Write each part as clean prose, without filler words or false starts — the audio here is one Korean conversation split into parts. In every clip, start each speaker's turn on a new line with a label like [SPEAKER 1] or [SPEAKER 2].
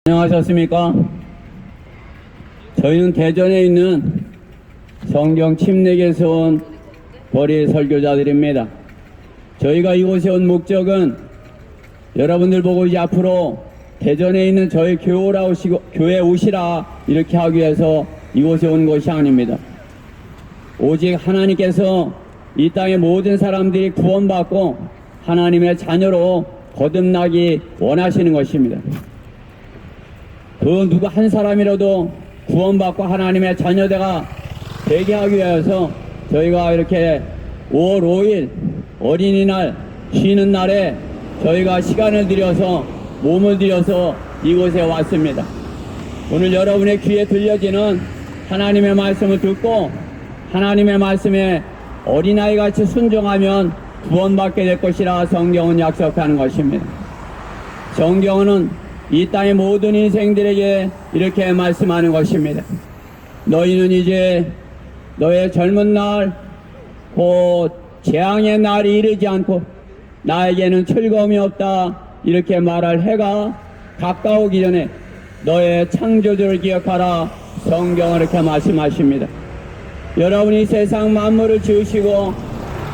[SPEAKER 1] 안녕하셨습니까? 저희는 대전에 있는 성경 침례교에서 온 거리 설교자들입니다. 저희가 이곳에 온 목적은 여러분들 보고 이제 앞으로 대전에 있는 저희 교회 오시라 이렇게 하기 위해서 이곳에 온 것이 아닙니다. 오직 하나님께서 이 땅의 모든 사람들이 구원받고 하나님의 자녀로 거듭나기 원하시는 것입니다. 그 누구 한 사람이라도 구원받고 하나님의 자녀가 되게 하기 위해서 저희가 이렇게 5월 5일 어린이날 쉬는 날에 저희가 시간을 들여서 몸을 들여서 이곳에 왔습니다. 오늘 여러분의 귀에 들려지는 하나님의 말씀을 듣고 하나님의 말씀에 어린아이같이 순종하면 구원받게 될 것이라 성경은 약속하는 것입니다. 성경은 이 땅의 모든 인생들에게 이렇게 말씀하는 것입니다. 너희는 이제 너의 젊은 날, 곧 재앙의 날이 이르지 않고 나에게는 즐거움이 없다 이렇게 말할 해가 가까우기 전에 너의 창조주를 기억하라 성경은 이렇게 말씀하십니다. 여러분이 세상 만물을 지으시고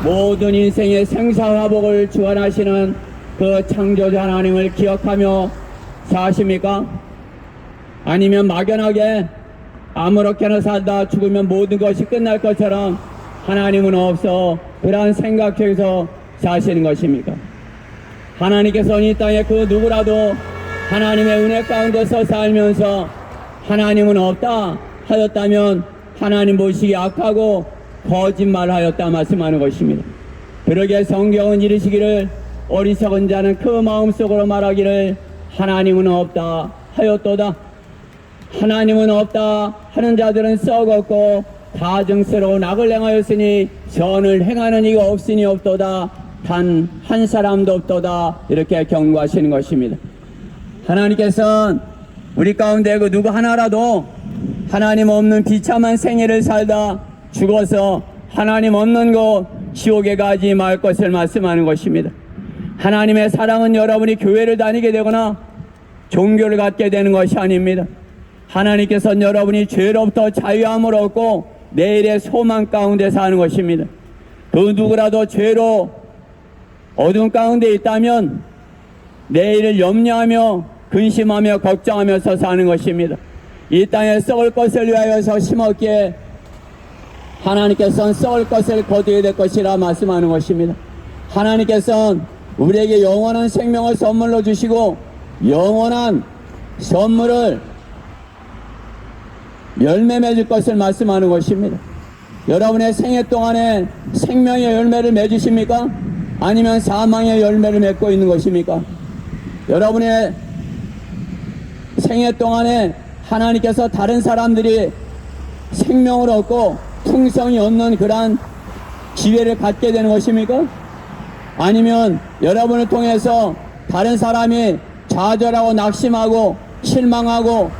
[SPEAKER 1] 모든 인생의 생사화복을 주관하시는 그 창조주 하나님을 기억하며 사십니까? 아니면 막연하게 아무렇게나 살다 죽으면 모든 것이 끝날 것처럼 하나님은 없어 그러한 생각 속에서 사시는 것입니까? 하나님께서는 이 땅에 그 누구라도 하나님의 은혜 가운데서 살면서 하나님은 없다 하였다면 하나님 보시기 악하고 거짓말하였다 말씀하는 것입니다. 그러게 성경은 이르시기를 어리석은 자는 그 마음속으로 말하기를 하나님은 없다 하였도다. 하나님은 없다 하는 자들은 썩었고 가증스러운 악을 행하였으니 선을 행하는 이가 없으니 없도다. 단 한 사람도 없도다. 이렇게 경고하시는 것입니다. 하나님께서는 우리 가운데 그 누구 하나라도 하나님 없는 비참한 생애를 살다 죽어서 하나님 없는 곳 지옥에 가지 말 것을 말씀하는 것입니다. 하나님의 사랑은 여러분이 교회를 다니게 되거나 종교를 갖게 되는 것이 아닙니다. 하나님께서는 여러분이 죄로부터 자유함을 얻고 내일의 소망 가운데 사는 것입니다. 그 누구라도 죄로 어둠 가운데 있다면 내일을 염려하며 근심하며 걱정하면서 사는 것입니다. 이 땅에 썩을 것을 위하여서 심었기에 하나님께서는 썩을 것을 거두게 될 것이라 말씀하는 것입니다. 하나님께서는 우리에게 영원한 생명을 선물로 주시고 영원한 선물을 열매 맺을 것을 말씀하는 것입니다. 여러분의 생애 동안에 생명의 열매를 맺으십니까? 아니면 사망의 열매를 맺고 있는 것입니까? 여러분의 생애 동안에 하나님께서 다른 사람들이 생명을 얻고 풍성이 없는 그러한 기회를 갖게 되는 것입니까? 아니면 여러분을 통해서 다른 사람이 좌절하고 낙심하고 실망하고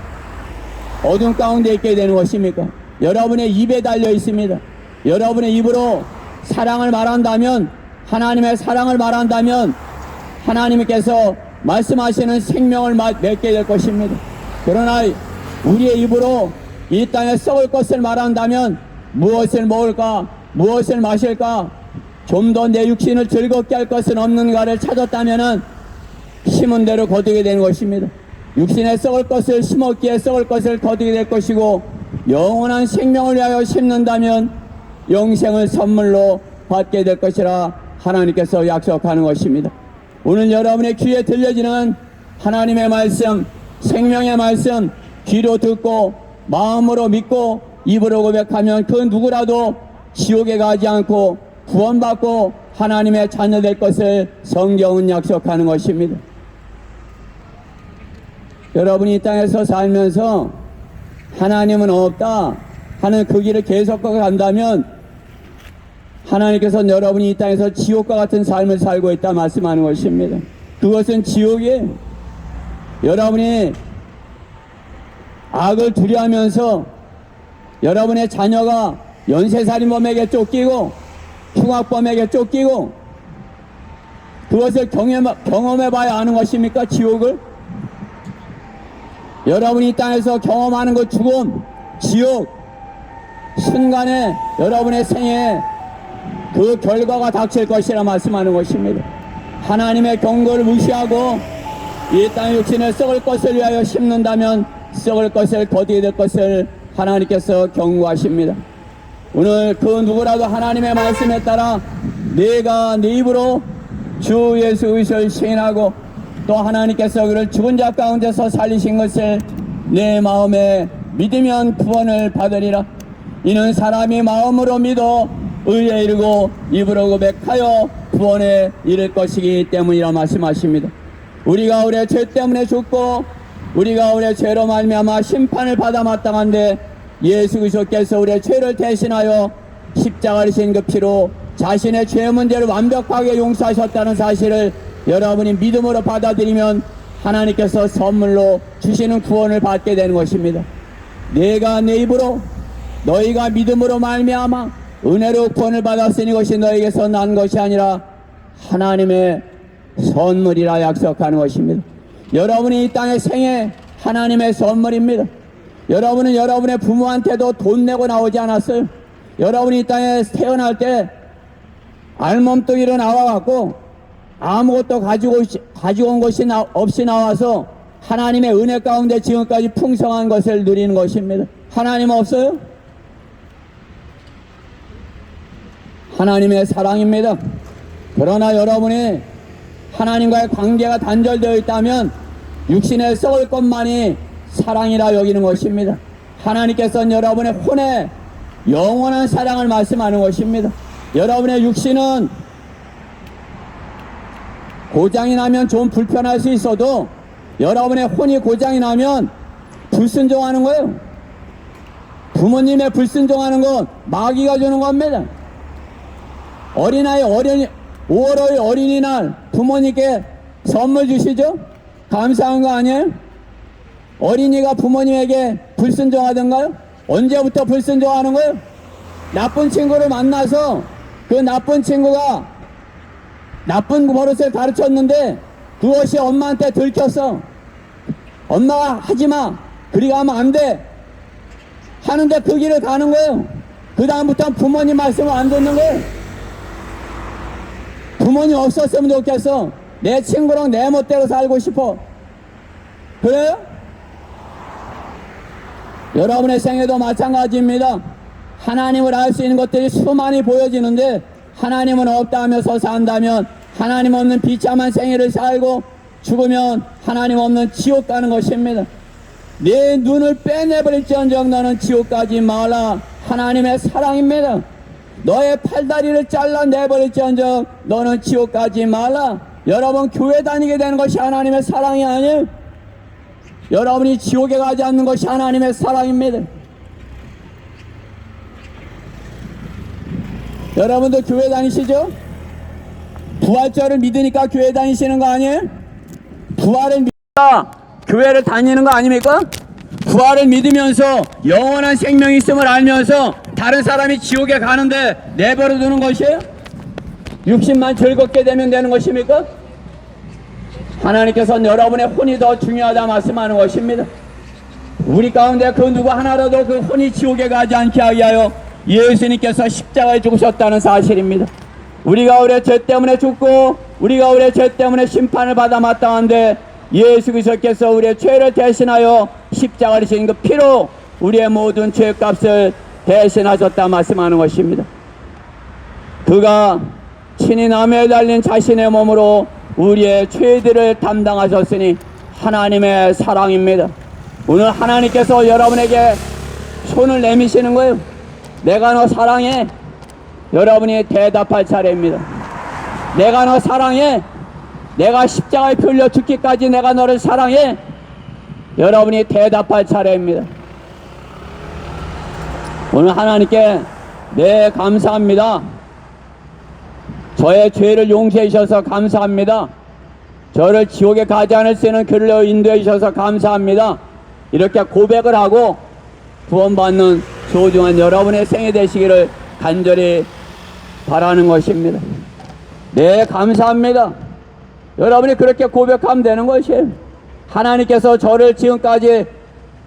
[SPEAKER 1] 어둠 가운데 있게 되는 것입니까? 여러분의 입에 달려 있습니다. 여러분의 입으로 사랑을 말한다면 하나님의 사랑을 말한다면 하나님께서 말씀하시는 생명을 맺게 될 것입니다. 그러나 우리의 입으로 이 땅에 썩을 것을 말한다면 무엇을 먹을까 무엇을 마실까 좀 더 내 육신을 즐겁게 할 것은 없는가를 찾았다면 심은 대로 거두게 되는 것입니다. 육신에 썩을 것을 심었기에 썩을 것을 거두게 될 것이고 영원한 생명을 위하여 심는다면 영생을 선물로 받게 될 것이라 하나님께서 약속하는 것입니다. 오늘 여러분의 귀에 들려지는 하나님의 말씀 생명의 말씀 귀로 듣고 마음으로 믿고 입으로 고백하면 그 누구라도 지옥에 가지 않고 구원받고 하나님의 자녀 될 것을 성경은 약속하는 것입니다. 여러분이 이 땅에서 살면서 하나님은 없다 하는 그 길을 계속 간다면 하나님께서는 여러분이 이 땅에서 지옥과 같은 삶을 살고 있다 말씀하는 것입니다. 그것은 지옥이에요. 여러분이 악을 두려워하면서 여러분의 자녀가 연쇄살인범에게 쫓기고 흉악범에게 쫓기고 그것을 경험해봐야 아는 것입니까? 지옥을? 여러분이 이 땅에서 경험하는 그 죽음, 지옥, 순간에 여러분의 생에 그 결과가 닥칠 것이라 말씀하는 것입니다. 하나님의 경고를 무시하고 이 땅의 육신을 썩을 것을 위하여 심는다면 썩을 것을 거두게 될 것을 하나님께서 경고하십니다. 오늘 그 누구라도 하나님의 말씀에 따라 내가 네 입으로 주 예수 그리스도를 시인하고 또 하나님께서 그를 죽은 자 가운데서 살리신 것을 내 마음에 믿으면 구원을 받으리라. 이는 사람이 마음으로 믿어 의에 이르고 입으로 고백하여 구원에 이를 것이기 때문이라 말씀하십니다. 우리가 우리의 죄 때문에 죽고 우리가 우리의 죄로 말미암아 심판을 받아 마땅한데 예수 그리스도께서 우리의 죄를 대신하여 십자가를 지신 그 피로 자신의 죄 문제를 완벽하게 용서하셨다는 사실을 여러분이 믿음으로 받아들이면 하나님께서 선물로 주시는 구원을 받게 되는 것입니다. 내가 내 입으로 너희가 믿음으로 말미암아 은혜로 구원을 받았으니 이것이 너희에게서 난 것이 아니라 하나님의 선물이라 약속하는 것입니다. 여러분이 이 땅의 생애 하나님의 선물입니다. 여러분은 여러분의 부모한테도 돈 내고 나오지 않았어요. 여러분이 이 땅에 태어날 때 알몸뚱이로 나와갖고 아무것도 가지고 온 것이 없이 나와서 하나님의 은혜 가운데 지금까지 풍성한 것을 누리는 것입니다. 하나님 없어요? 하나님의 사랑입니다. 그러나 여러분이 하나님과의 관계가 단절되어 있다면 육신에 썩을 것만이 사랑이라 여기는 것입니다. 하나님께서는 여러분의 혼에 영원한 사랑을 말씀하는 것입니다. 여러분의 육신은 고장이 나면 좀 불편할 수 있어도 여러분의 혼이 고장이 나면 불순종하는 거예요. 부모님의 불순종하는 건 마귀가 주는 겁니다. 어린아이 5월 어린이날 부모님께 선물 주시죠? 감사한 거 아니에요? 어린이가 부모님에게 불순종하던가요? 언제부터 불순종하는 거예요? 나쁜 친구를 만나서 그 나쁜 친구가 나쁜 버릇을 가르쳤는데 그것이 엄마한테 들켰어. 엄마가 하지마, 그리 가면 안 돼 하는데 그 길을 가는 거예요. 그 다음부터는 부모님 말씀을 안 듣는 거예요. 부모님 없었으면 좋겠어. 내 친구랑 내 멋대로 살고 싶어. 그래요? 여러분의 생애도 마찬가지입니다. 하나님을 알 수 있는 것들이 수많이 보여지는데 하나님은 없다 하면서 산다면 하나님 없는 비참한 생애를 살고 죽으면 하나님 없는 지옥 가는 것입니다. 내 눈을 빼내버릴지언정 너는 지옥 가지 말라. 하나님의 사랑입니다. 너의 팔다리를 잘라내버릴지언정 너는 지옥 가지 말라. 여러분 교회 다니게 되는 것이 하나님의 사랑이 아니에요. 여러분이 지옥에 가지 않는 것이 하나님의 사랑입니다. 여러분도 교회 다니시죠? 부활절을 믿으니까 교회 다니시는 거 아니에요? 부활을 믿으니까 교회를 다니는 거 아닙니까? 부활을 믿으면서 영원한 생명이 있음을 알면서 다른 사람이 지옥에 가는데 내버려 두는 것이에요? 육신만 즐겁게 되면 되는 것입니까? 하나님께서는 여러분의 혼이 더 중요하다 말씀하는 것입니다. 우리 가운데 그 누구 하나라도 그 혼이 지옥에 가지 않게 하기 위하여 예수님께서 십자가에 죽으셨다는 사실입니다. 우리가 우리의 죄 때문에 죽고 우리가 우리의 죄 때문에 심판을 받아 마땅한데 예수 그리스도께서 우리의 죄를 대신하여 십자가를 지신 그 피로 우리의 모든 죄값을 대신하셨다 말씀하는 것입니다. 그가 친히 나무에 달린 자신의 몸으로 우리의 죄들을 담당하셨으니 하나님의 사랑입니다. 오늘 하나님께서 여러분에게 손을 내미시는 거예요. 내가 너 사랑해. 여러분이 대답할 차례입니다. 내가 너 사랑해. 내가 십자가에 피 흘려 죽기까지 내가 너를 사랑해. 여러분이 대답할 차례입니다. 오늘 하나님께 네 감사합니다. 저의 죄를 용서해 주셔서 감사합니다. 저를 지옥에 가지 않을 수 있는 길로 인도해 주셔서 감사합니다. 이렇게 고백을 하고 구원받는 소중한 여러분의 생이 되시기를 간절히 바라는 것입니다. 네 감사합니다. 여러분이 그렇게 고백하면 되는 것이에요. 하나님께서 저를 지금까지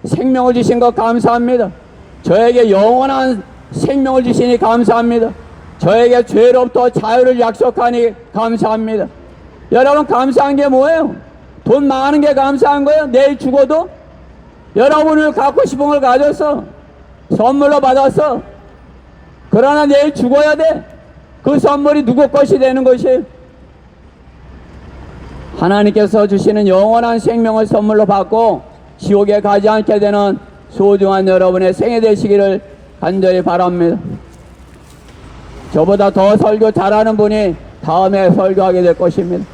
[SPEAKER 1] 생명을 주신 것 감사합니다. 저에게 영원한 생명을 주시니 감사합니다. 저에게 죄로부터 자유를 약속하니 감사합니다. 여러분, 감사한 게 뭐예요? 돈 많은 게 감사한 거예요? 내일 죽어도? 여러분을 갖고 싶은 걸 가졌어. 선물로 받았어. 그러나 내일 죽어야 돼. 그 선물이 누구 것이 되는 것이에요? 하나님께서 주시는 영원한 생명을 선물로 받고 지옥에 가지 않게 되는 소중한 여러분의 생애 되시기를 간절히 바랍니다. 저보다 더 설교 잘하는 분이 다음에 설교하게 될 것입니다.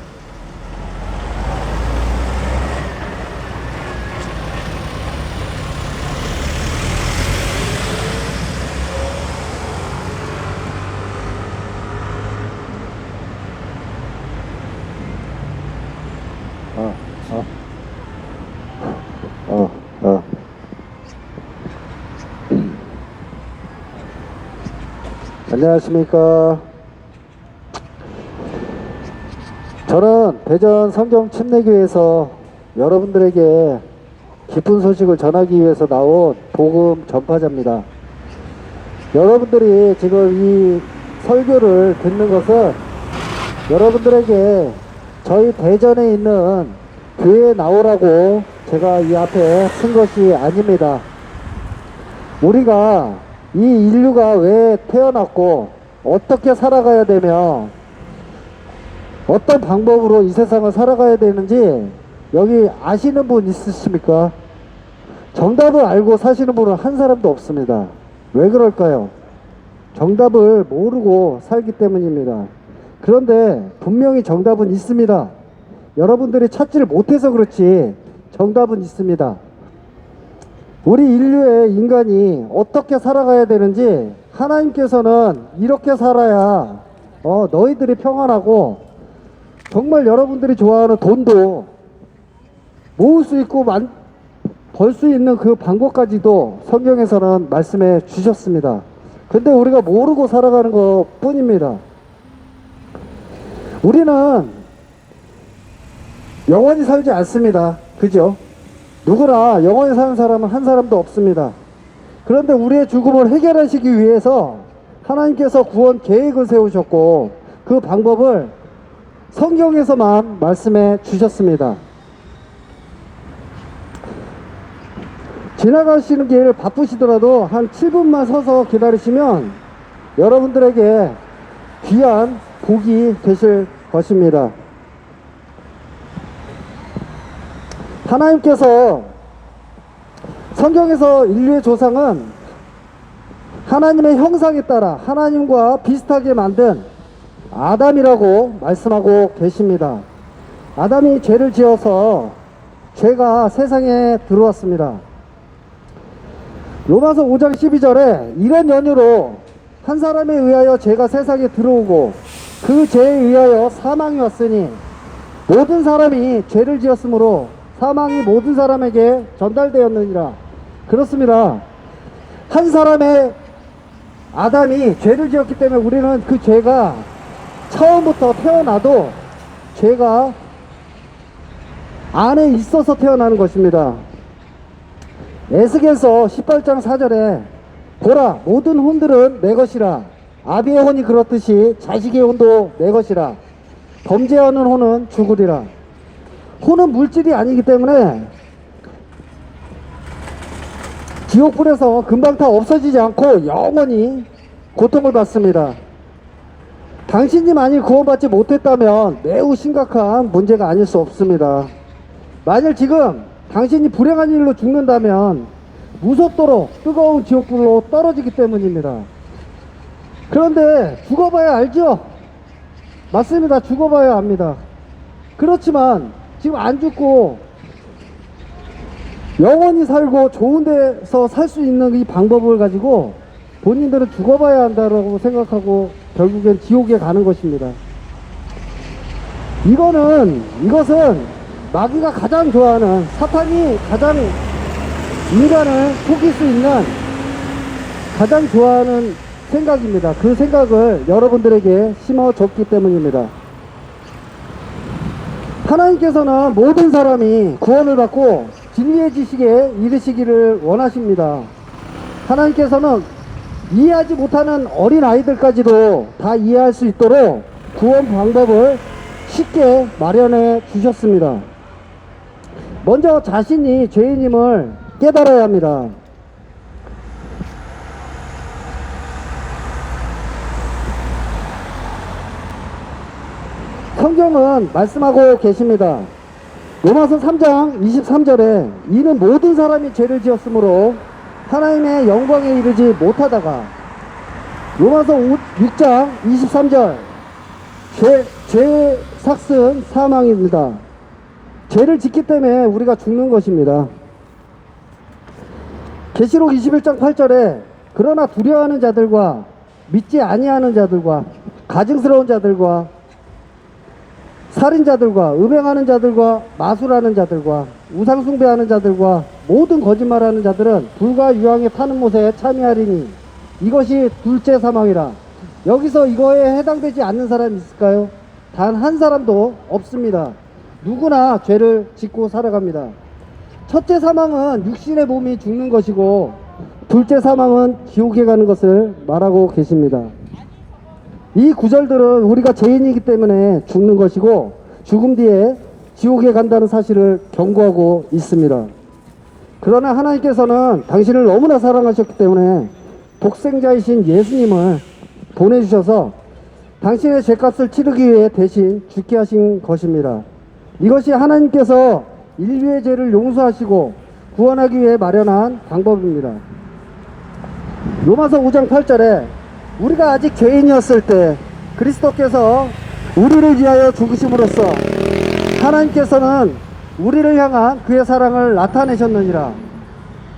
[SPEAKER 2] 안녕하십니까. 저는 대전 성경 침례교회에서 여러분들에게 기쁜 소식을 전하기 위해서 나온 복음 전파자입니다. 여러분들이 지금 이 설교를 듣는 것은 여러분들에게 저희 대전에 있는 교회에 나오라고 제가 이 앞에 쓴 것이 아닙니다. 우리가 이 인류가 왜 태어났고 어떻게 살아가야 되며 어떤 방법으로 이 세상을 살아가야 되는지 여기 아시는 분 있으십니까? 정답을 알고 사시는 분은 한 사람도 없습니다. 왜 그럴까요? 정답을 모르고 살기 때문입니다. 그런데 분명히 정답은 있습니다. 여러분들이 찾지를 못해서 그렇지 정답은 있습니다. 우리 인류의 인간이 어떻게 살아가야 되는지 하나님께서는 이렇게 살아야 너희들이 평안하고 정말 여러분들이 좋아하는 돈도 모을 수 있고 벌 수 있는 그 방법까지도 성경에서는 말씀해 주셨습니다. 근데 우리가 모르고 살아가는 것 뿐입니다. 우리는 영원히 살지 않습니다. 그죠? 누구나 영원히 사는 사람은 한 사람도 없습니다. 그런데 우리의 죽음을 해결하시기 위해서 하나님께서 구원 계획을 세우셨고 그 방법을 성경에서만 말씀해 주셨습니다. 지나가시는 길 바쁘시더라도 한 7분만 서서 기다리시면 여러분들에게 귀한 복이 되실 것입니다. 하나님께서 성경에서 인류의 조상은 하나님의 형상에 따라 하나님과 비슷하게 만든 아담이라고 말씀하고 계십니다. 아담이 죄를 지어서 죄가 세상에 들어왔습니다. 로마서 5장 12절에 이런 연유로 한 사람에 의하여 죄가 세상에 들어오고 그 죄에 의하여 사망이 왔으니 모든 사람이 죄를 지었으므로 사망이 모든 사람에게 전달되었느니라. 그렇습니다. 한 사람의 아담이 죄를 지었기 때문에 우리는 그 죄가 처음부터 태어나도 죄가 안에 있어서 태어나는 것입니다. 에스겔서 18장 4절에 보라, 모든 혼들은 내 것이라. 아비의 혼이 그렇듯이 자식의 혼도 내 것이라. 범죄하는 혼은 죽으리라. 혼은 물질이 아니기 때문에 지옥불에서 금방 다 없어지지 않고 영원히 고통을 받습니다. 당신이 만일 구원받지 못했다면 매우 심각한 문제가 아닐 수 없습니다. 만일 지금 당신이 불행한 일로 죽는다면 무섭도록 뜨거운 지옥불로 떨어지기 때문입니다. 그런데 죽어봐야 알죠? 맞습니다. 죽어봐야 압니다. 그렇지만 지금 안 죽고 영원히 살고 좋은 데서 살 수 있는 이 방법을 가지고 본인들은 죽어봐야 한다라고 생각하고 결국엔 지옥에 가는 것입니다. 이것은 마귀가 가장 좋아하는, 사탄이 가장 인간을 속일 수 있는 가장 좋아하는 생각입니다. 그 생각을 여러분들에게 심어줬기 때문입니다. 하나님께서는 모든 사람이 구원을 받고 진리의 지식에 이르시기를 원하십니다. 하나님께서는 이해하지 못하는 어린 아이들까지도 다 이해할 수 있도록 구원 방법을 쉽게 마련해 주셨습니다. 먼저 자신이 죄인임을 깨달아야 합니다. 성경은 말씀하고 계십니다. 로마서 3장 23절에 이는 모든 사람이 죄를 지었으므로 하나님의 영광에 이르지 못하다가, 로마서 6장 23절 죄의 삭은 사망입니다. 죄를 짓기 때문에 우리가 죽는 것입니다. 계시록 21장 8절에 그러나 두려워하는 자들과 믿지 아니하는 자들과 가증스러운 자들과 살인자들과 음행하는 자들과 마술하는 자들과 우상숭배하는 자들과 모든 거짓말하는 자들은 불과 유황에 타는 못에 참여하리니 이것이 둘째 사망이라. 여기서 이거에 해당되지 않는 사람이 있을까요? 단 한 사람도 없습니다. 누구나 죄를 짓고 살아갑니다. 첫째 사망은 육신의 몸이 죽는 것이고, 둘째 사망은 지옥에 가는 것을 말하고 계십니다. 이 구절들은 우리가 죄인이기 때문에 죽는 것이고, 죽음 뒤에 지옥에 간다는 사실을 경고하고 있습니다. 그러나 하나님께서는 당신을 너무나 사랑하셨기 때문에 독생자이신 예수님을 보내주셔서 당신의 죄값을 치르기 위해 대신 죽게 하신 것입니다. 이것이 하나님께서 인류의 죄를 용서하시고 구원하기 위해 마련한 방법입니다. 로마서 5장 8절에 우리가 아직 죄인이었을 때 그리스도께서 우리를 위하여 죽으심으로써 하나님께서는 우리를 향한 그의 사랑을 나타내셨느니라.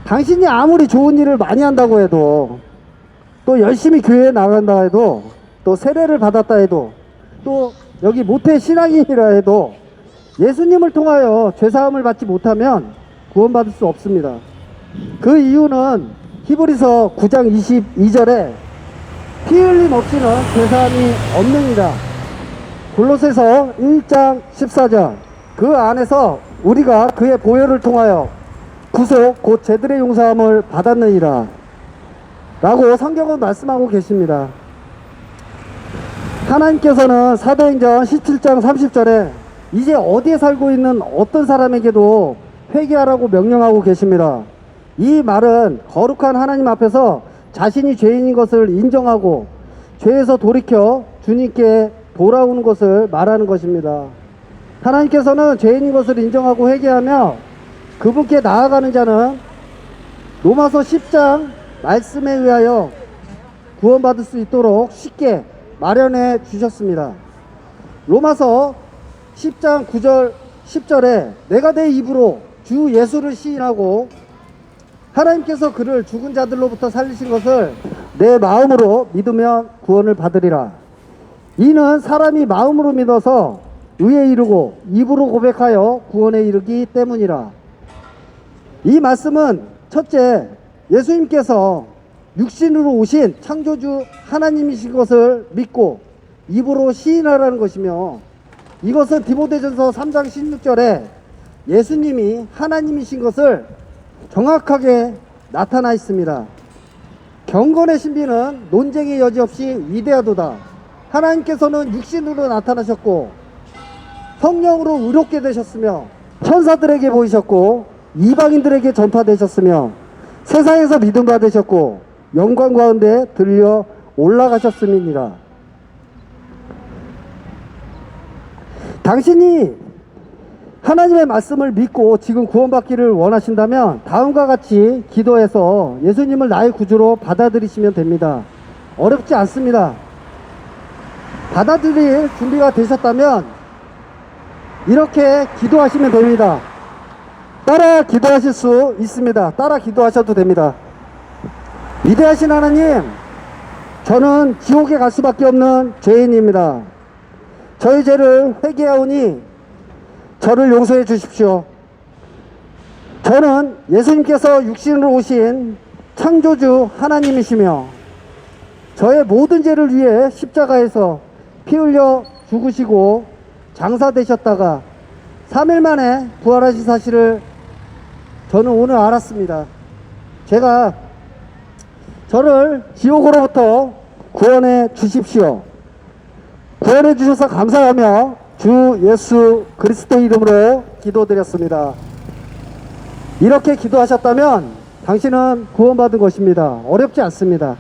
[SPEAKER 2] 당신이 아무리 좋은 일을 많이 한다고 해도, 또 열심히 교회에 나간다 해도, 또 세례를 받았다 해도, 또 여기 모태 신앙인이라 해도 예수님을 통하여 죄사함을 받지 못하면 구원받을 수 없습니다. 그 이유는 히브리서 9장 22절에 피 흘림 없이는 죄사함이 없느니라. 골로새서 1장 14절 그 안에서 우리가 그의 보혈을 통하여 구속 곧 죄들의 용서함을 받았느니라 라고 성경은 말씀하고 계십니다. 하나님께서는 사도행전 17장 30절에 이제 어디에 살고 있는 어떤 사람에게도 회개하라고 명령하고 계십니다. 이 말은 거룩한 하나님 앞에서 자신이 죄인인 것을 인정하고 죄에서 돌이켜 주님께 돌아오는 것을 말하는 것입니다. 하나님께서는 죄인인 것을 인정하고 회개하며 그분께 나아가는 자는 로마서 10장 말씀에 의하여 구원받을 수 있도록 쉽게 마련해 주셨습니다. 로마서 10장 9절 10절에 내가 내 입으로 주 예수를 시인하고 하나님께서 그를 죽은 자들로부터 살리신 것을 내 마음으로 믿으면 구원을 받으리라. 이는 사람이 마음으로 믿어서 의에 이르고 입으로 고백하여 구원에 이르기 때문이라. 이 말씀은 첫째, 예수님께서 육신으로 오신 창조주 하나님이신 것을 믿고 입으로 시인하라는 것이며, 이것은 디모데전서 3장 16절에 예수님이 하나님이신 것을 정확하게 나타나 있습니다. 경건의 신비는 논쟁의 여지 없이 위대하도다. 하나님께서는 육신으로 나타나셨고 성령으로 의롭게 되셨으며 천사들에게 보이셨고 이방인들에게 전파되셨으며 세상에서 믿음 받으셨고 영광 가운데 들려 올라가셨음이니라. 당신이 하나님의 말씀을 믿고 지금 구원받기를 원하신다면 다음과 같이 기도해서 예수님을 나의 구주로 받아들이시면 됩니다. 어렵지 않습니다. 받아들일 준비가 되셨다면 이렇게 기도하시면 됩니다. 따라 기도하실 수 있습니다. 따라 기도하셔도 됩니다. 위대하신 하나님, 저는 지옥에 갈 수밖에 없는 죄인입니다. 저희 죄를 회개하오니 저를 용서해 주십시오. 저는 예수님께서 육신으로 오신 창조주 하나님이시며 저의 모든 죄를 위해 십자가에서 피 흘려 죽으시고 장사되셨다가 3일 만에 부활하신 사실을 저는 오늘 알았습니다. 제가 저를 지옥으로부터 구원해 주십시오. 구원해 주셔서 감사하며 주 예수 그리스도 이름으로 기도드렸습니다. 이렇게 기도하셨다면 당신은 구원받은 것입니다. 어렵지 않습니다.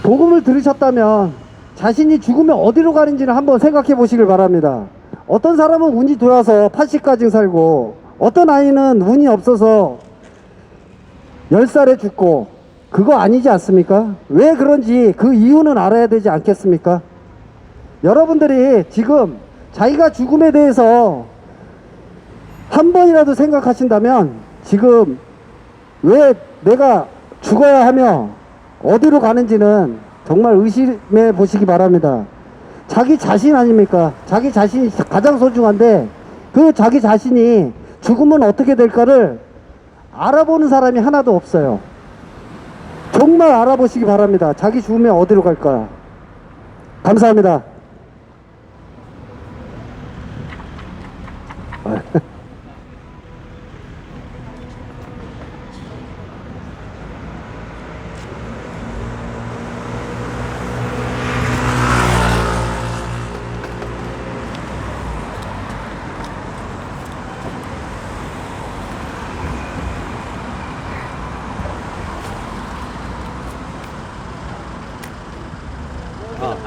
[SPEAKER 2] 복음을 들으셨다면 자신이 죽으면 어디로 가는지를 한번 생각해 보시길 바랍니다. 어떤 사람은 운이 돌아서 80까지 살고, 어떤 아이는 운이 없어서 10살에 죽고, 그거 아니지 않습니까? 왜 그런지 그 이유는 알아야 되지 않겠습니까? 여러분들이 지금 자기가 죽음에 대해서 한 번이라도 생각하신다면 지금 왜 내가 죽어야 하며 어디로 가는지는 정말 의심해 보시기 바랍니다. 자기 자신 아닙니까? 자기 자신이 가장 소중한데 그 자기 자신이 죽으면 어떻게 될까를 알아보는 사람이 하나도 없어요. 정말 알아보시기 바랍니다. 자기 죽으면 어디로 갈까? 감사합니다.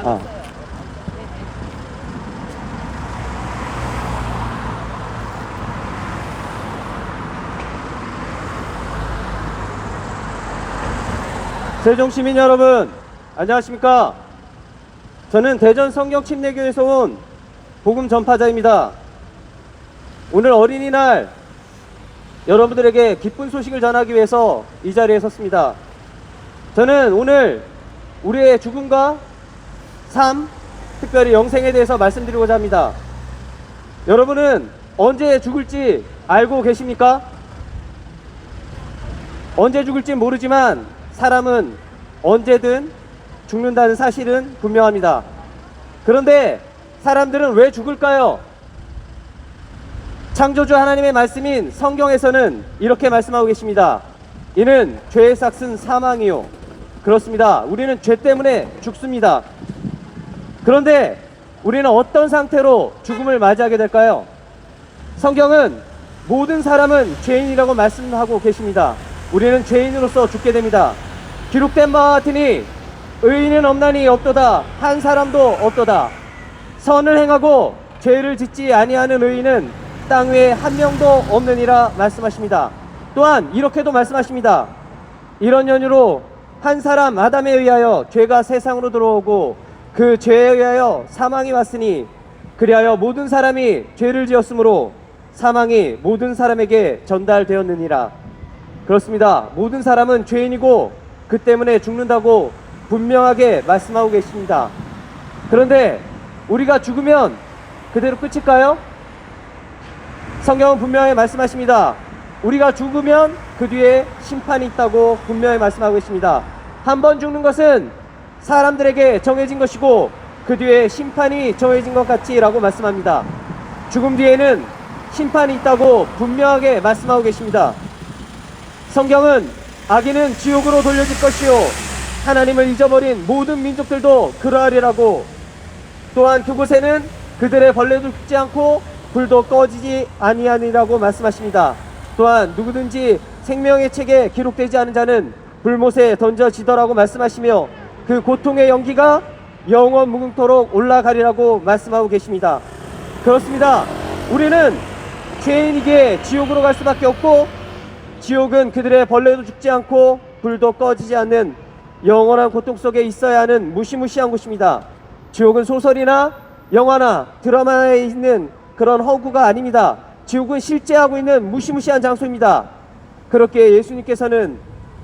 [SPEAKER 2] 아.
[SPEAKER 3] 세종 시민 여러분, 안녕하십니까? 저는 대전 성경 침례교에서 온 복음 전파자입니다. 오늘 어린이날 여러분들에게 기쁜 소식을 전하기 위해서 이 자리에 섰습니다. 저는 오늘 우리의 죽음과 삶, 특별히 영생에 대해서 말씀드리고자 합니다. 여러분은 언제 죽을지 알고 계십니까? 언제 죽을지 모르지만 사람은 언제든 죽는다는 사실은 분명합니다. 그런데 사람들은 왜 죽을까요? 창조주 하나님의 말씀인 성경에서는 이렇게 말씀하고 계십니다. 이는 죄의 삭은 사망이요. 그렇습니다. 우리는 죄 때문에 죽습니다. 그런데 우리는 어떤 상태로 죽음을 맞이하게 될까요? 성경은 모든 사람은 죄인이라고 말씀하고 계십니다. 우리는 죄인으로서 죽게 됩니다. 기록된 바와 같으니 의인은 없나니 없도다. 한 사람도 없도다. 선을 행하고 죄를 짓지 아니하는 의인은 땅 위에 한 명도 없느니라 말씀하십니다. 또한 이렇게도 말씀하십니다. 이런 연유로 한 사람 아담에 의하여 죄가 세상으로 들어오고 그 죄에 의하여 사망이 왔으니 그리하여 모든 사람이 죄를 지었으므로 사망이 모든 사람에게 전달되었느니라. 그렇습니다. 모든 사람은 죄인이고 그 때문에 죽는다고 분명하게 말씀하고 계십니다. 그런데 우리가 죽으면 그대로 끝일까요? 성경은 분명히 말씀하십니다. 우리가 죽으면 그 뒤에 심판이 있다고 분명히 말씀하고 계십니다. 한 번 죽는 것은 사람들에게 정해진 것이고 그 뒤에 심판이 정해진 것 같지라고 말씀합니다. 죽음 뒤에는 심판이 있다고 분명하게 말씀하고 계십니다. 성경은 악인은 지옥으로 돌려질 것이요 하나님을 잊어버린 모든 민족들도 그러하리라고, 또한 그곳에는 그들의 벌레도 죽지 않고 불도 꺼지지 아니하니라고 말씀하십니다. 또한 누구든지 생명의 책에 기록되지 않은 자는 불못에 던져지더라고 말씀하시며 그 고통의 연기가 영원 무궁토록 올라가리라고 말씀하고 계십니다. 그렇습니다. 우리는 죄인이기에 지옥으로 갈 수밖에 없고, 지옥은 그들의 벌레도 죽지 않고 불도 꺼지지 않는 영원한 고통 속에 있어야 하는 무시무시한 곳입니다. 지옥은 소설이나 영화나 드라마에 있는 그런 허구가 아닙니다. 지옥은 실제 하고 있는 무시무시한 장소입니다. 그렇게 예수님께서는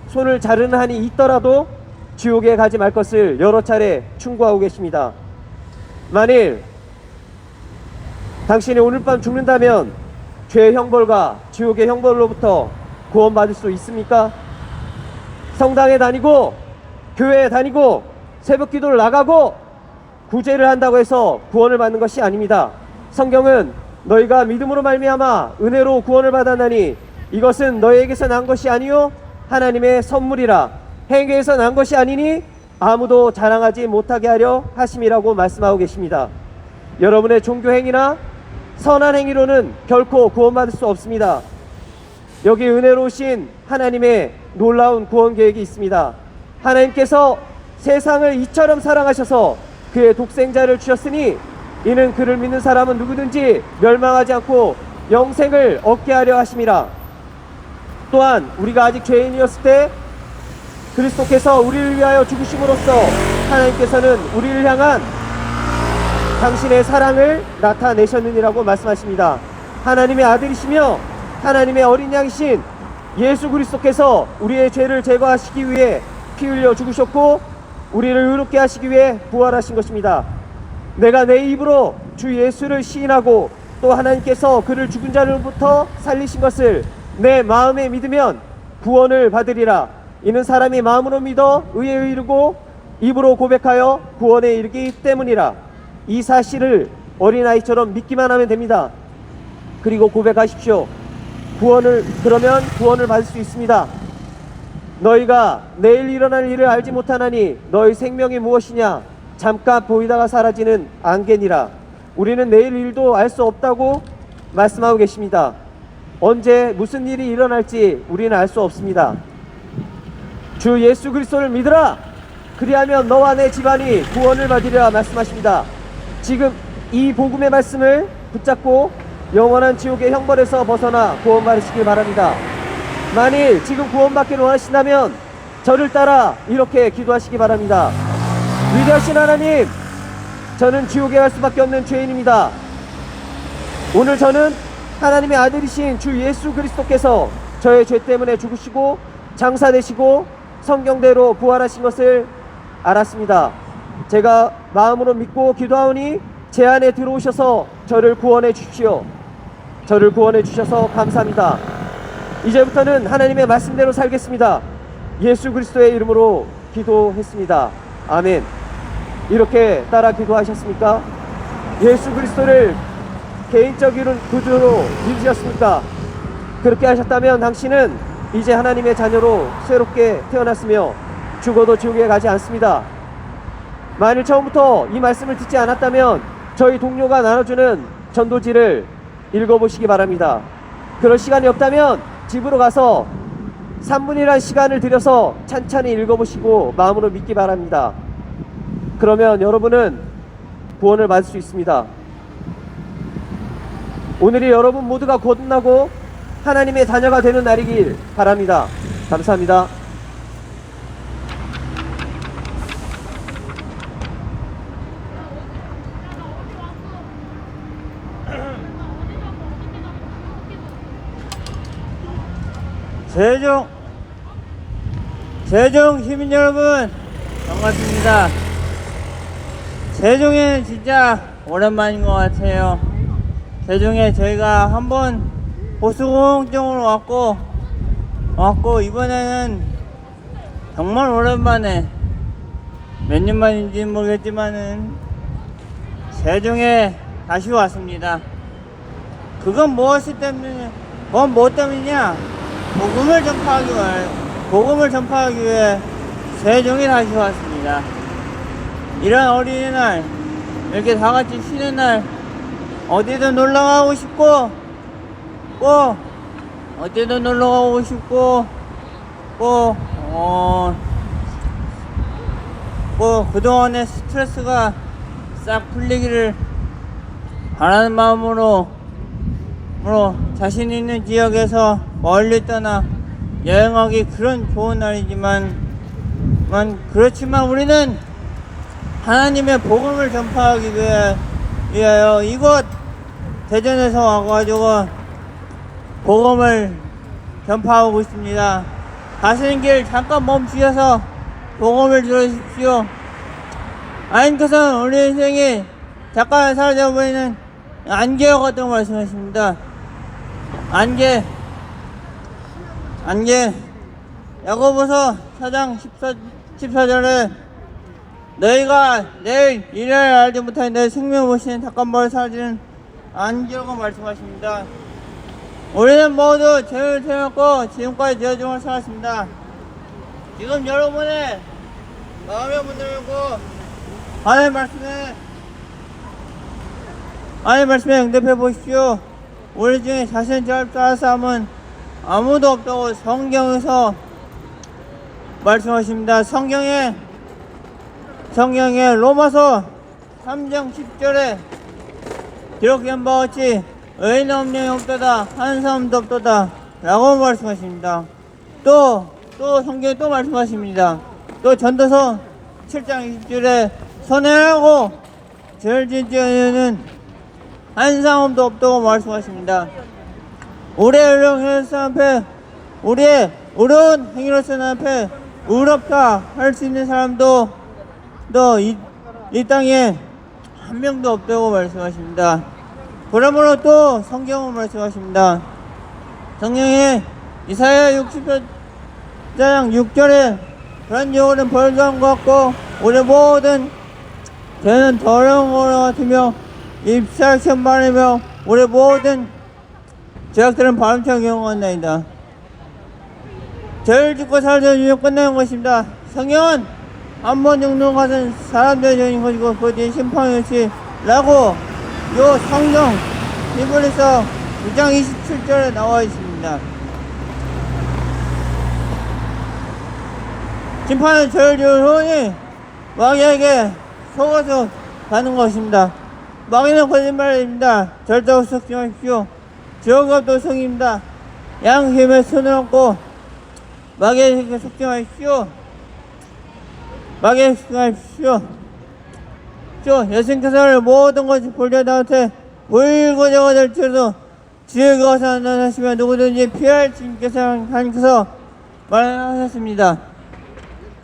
[SPEAKER 3] 손을 자르는 한이 있더라도 지옥에 가지 말 것을 여러 차례 충고하고 계십니다. 만일 당신이 오늘 밤 죽는다면 죄의 형벌과 지옥의 형벌로부터 구원받을 수 있습니까? 성당에 다니고 교회에 다니고 새벽 기도를 나가고 구제를 한다고 해서 구원을 받는 것이 아닙니다. 성경은 너희가 믿음으로 말미암아 은혜로 구원을 받았나니 이것은 너희에게서 난 것이 아니요 하나님의 선물이라. 행위에서 난 것이 아니니 아무도 자랑하지 못하게 하려 하심이라고 말씀하고 계십니다. 여러분의 종교 행위나 선한 행위로는 결코 구원받을 수 없습니다. 여기 은혜로우신 하나님의 놀라운 구원 계획이 있습니다. 하나님께서 세상을 이처럼 사랑하셔서 그의 독생자를 주셨으니 이는 그를 믿는 사람은 누구든지 멸망하지 않고 영생을 얻게 하려 하심이라. 또한 우리가 아직 죄인이었을 때 그리스도께서 우리를 위하여 죽으심으로써 하나님께서는 우리를 향한 당신의 사랑을 나타내셨느니라고 말씀하십니다. 하나님의 아들이시며 하나님의 어린 양이신 예수 그리스도께서 우리의 죄를 제거하시기 위해 피 흘려 죽으셨고 우리를 의롭게 하시기 위해 부활하신 것입니다. 내가 내 입으로 주 예수를 시인하고 또 하나님께서 그를 죽은 자로부터 살리신 것을 내 마음에 믿으면 구원을 받으리라. 이는 사람이 마음으로 믿어 의에 이르고 입으로 고백하여 구원에 이르기 때문이라. 이 사실을 어린아이처럼 믿기만 하면 됩니다. 그리고 고백하십시오. 그러면 구원을 받을 수 있습니다. 너희가 내일 일어날 일을 알지 못하나니 너희 생명이 무엇이냐? 잠깐 보이다가 사라지는 안개니라. 우리는 내일 일도 알 수 없다고 말씀하고 계십니다. 언제 무슨 일이 일어날지 우리는 알 수 없습니다. 주 예수 그리스도를 믿으라. 그리하면 너와 내 집안이 구원을 받으리라 말씀하십니다. 지금 이 복음의 말씀을 붙잡고 영원한 지옥의 형벌에서 벗어나 구원받으시길 바랍니다. 만일 지금 구원받기를 원하신다면 저를 따라 이렇게 기도하시기 바랍니다. 위대하신 하나님, 저는 지옥에 갈 수밖에 없는 죄인입니다. 오늘 저는 하나님의 아들이신 주 예수 그리스도께서 저의 죄 때문에 죽으시고 장사되시고 성경대로 부활하신 것을 알았습니다. 제가 마음으로 믿고 기도하오니 제 안에 들어오셔서 저를 구원해 주십시오. 저를 구원해 주셔서 감사합니다. 이제부터는 하나님의 말씀대로 살겠습니다. 예수 그리스도의 이름으로 기도했습니다. 아멘. 이렇게 따라 기도하셨습니까? 예수 그리스도를 개인적인 구주로 믿으셨습니까? 그렇게 하셨다면 당신은 이제 하나님의 자녀로 새롭게 태어났으며 죽어도 지옥에 가지 않습니다. 만일 처음부터 이 말씀을 듣지 않았다면 저희 동료가 나눠주는 전도지를 읽어보시기 바랍니다. 그럴 시간이 없다면 집으로 가서 3분이란 시간을 들여서 찬찬히 읽어보시고 마음으로 믿기 바랍니다. 그러면 여러분은 구원을 받을 수 있습니다. 오늘이 여러분 모두가 거듭나고 하나님의 자녀가 되는 날이길 바랍니다. 감사합니다.
[SPEAKER 4] 세종 시민 여러분 반갑습니다. 세종에는 진짜 오랜만인 것 같아요. 세종에 저희가 한번 보수공정으로 왔고 이번에는 정말 오랜만에 몇 년 만인지는 모르겠지만은 세종에 다시 왔습니다. 그건 뭐 때문이냐? 복음을 전파하기 위해 세종에 다시 왔습니다. 이런 어린이날, 이렇게 다 같이 쉬는 날, 어디든 놀러 가고 싶고, 그동안의 스트레스가 싹 풀리기를 바라는 마음으로 자신 있는 지역에서 멀리 떠나 여행하기 그런 좋은 날이지만 그렇지만 우리는 하나님의 복음을 전파하기 위하여 이곳 대전에서 와가지고 복음을 전파하고 있습니다. 가시는 길 잠깐 멈추셔서 복음을 들으십시오. 아님께서는 우리 인생이 잠깐 사라져버리는 안개와 같다고 말씀하십니다. 안개. 야고보서 4장 14절에 너희가 내일 일을 알지 못하니 내 생명 보시는 잠깐 멀리 사라지는 안개라고 말씀하십니다. 우리는 모두 죄를 태웠고 지금까지 되어주고 살았습니다. 지금 여러분의 마음의 문을 열고 하나님의 말씀에 응답해 보십시오. 우리 중에 자신을 따라 사람은 아무도 없다고 성경에서 말씀하십니다. 성경에 로마서 3장 10절에 기록된 바와 같이 의인 없는 없도다 한 사람도 없도다 라고 말씀하십니다. 또 성경에 또 말씀하십니다. 또 전도서 7장 20절에 선행하고 죄를 짓지 않는 한 사람도 없다고 말씀하십니다. 우리의 의로운 앞에 우리의 의로운 행위로서 앞에 의롭다 할 수 있는 사람도 이 땅에 한 명도 없다고 말씀하십니다. 그러므로 또 성경은 말씀하십니다. 성경에 이사야 60장 6절에 그런 영혼은 벌거운 것 같고 우리 모든 죄는 더러운 것 같으며 입살처럼 바르며 우리 모든 죄악들은 바람처럼 경험한다이다. 죄를 짓고 살던 유형 끝나는 것입니다. 성경은 한 번 죽는 것은 사람들의 죄인 것이고 그 뒤에 심판이 없이 라고 요 성경 히브리서 9장 27절에 나와 있습니다. 심판은 죄를 지은 후니 마귀에게 속아서 가는 것입니다. 마귀는 거짓말입니다. 절대로 속지 마십시오. 지옥은 도성입니다. 양심의 손을 얹고 마귀에게 속지 마십시오. 마귀에게 속지 마십시오. 예수님께서 모든 것이 볼때 나한테 보이고자 될지라도 지혜가 와서 나타나시면 누구든지 피할 주님께서 하나님께서 말하셨습니다.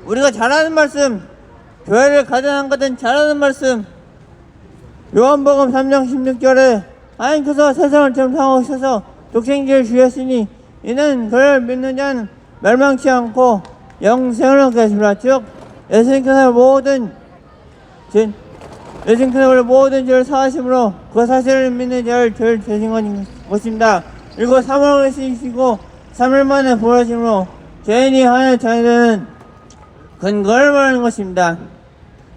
[SPEAKER 4] 우리가 잘하는 말씀, 교회를 가장한 것은 잘하는 말씀, 요한복음 3장 16절에 하나님께서 세상을 처음 사랑하셔서 독생자를 주셨으니 이는 그를 믿는 자는 멸망치 않고 영생을 얻게 하십니다. 즉 예수님께서 우리 모든 죄를 사하심으로 그 사실을 믿는 자를 죄를 되신 것입니다. 그리고 3월을 쓰시고 3일 만에 부활하심으로 죄인이 하나님의 자녀 되는 근거를 말하는 것입니다.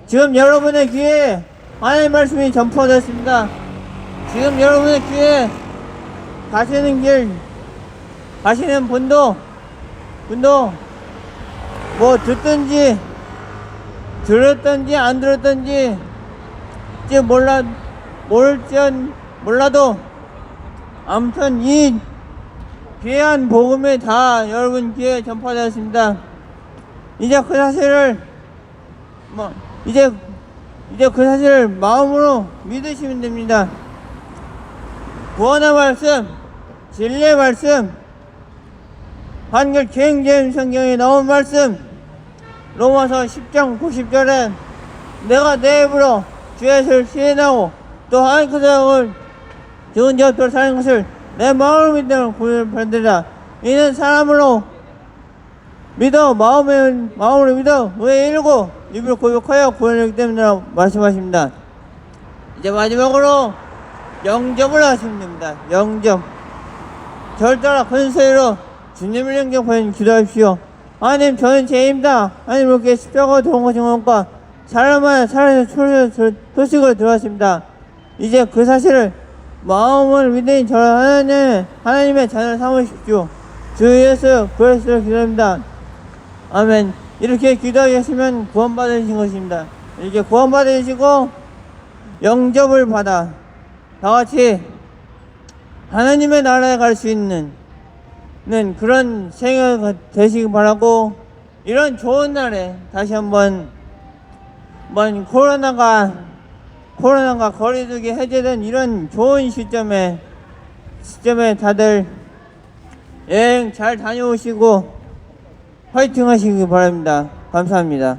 [SPEAKER 4] 지금 여러분의 귀에 하나님의 말씀이 전파되었습니다. 지금 여러분의 귀에 가시는 길, 가시는 분도 뭐 듣든지 들었든지 안 들었든지 몰라도 아무튼 이 귀한 복음이 다 여러분 귀에 전파되었습니다. 이제 그 사실을 마음으로 믿으시면 됩니다. 구원의 말씀, 진리의 말씀, 한글 갱제임 성경에 나온 말씀, 로마서 10장 90절에 내가 내 입으로 주의 죄를 시인하고 또 하나님께서 죽은 자 없도록 사는 것을 내 마음으로 믿는 구원을 받으리라. 이는 사람으로 믿어 마음으로 믿어 의에 이르고 입으로 고백하여 구원을 얻기 때문이라고 말씀하십니다. 이제 마지막으로 영접을 하시면 됩니다. 영접. 절대로 큰 소리로 주님을 영접하여 기도하십시오. 하나님, 저는 죄인입니다. 하나님, 이렇게 십자가가 들어온 것이 뭡니까? 사람만에 살아서 소식을 들었습니다. 이제 그 사실을 마음을 믿으니 저를 하나님의 자녀를 삼으십시오. 주 예수 그리스도를 기도합니다. 아멘. 이렇게 기도하셨으면 구원받으신 것입니다. 이렇게 구원받으시고 영접을 받아 다같이 하나님의 나라에 갈 수 있는 그런 생애가 되시기 바라고, 이런 좋은 날에 다시 한번 코로나가 거리두기 해제된 이런 좋은 시점에 다들 여행 잘 다녀오시고 화이팅 하시기 바랍니다. 감사합니다.